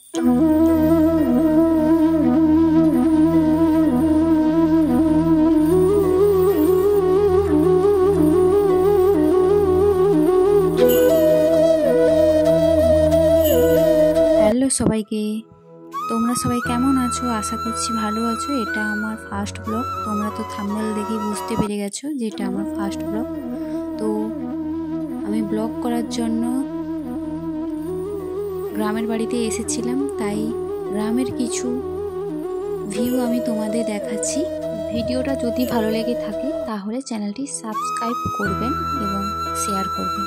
Hello সবাইকে, তোমরা সবাই কেমন আছো? আশা করছি ভালো আছো। এটা আমার ফার্স্ট ব্লগ। তোমরা তো থাম্বনেল দেখেই বুঝতে পেরে গেছো যে এটা আমার ফার্স্ট ব্লগ। তো আমি ব্লগ করার জন্য গ্রামের বাড়িতে এসেছিলাম, তাই গ্রামের কিছু ভিউ আমি তোমাদের দেখাচ্ছি। ভিডিওটা যদি ভালো লেগে থাকে তাহলে চ্যানেলটি সাবস্ক্রাইব করবেন এবং শেয়ার করবেন।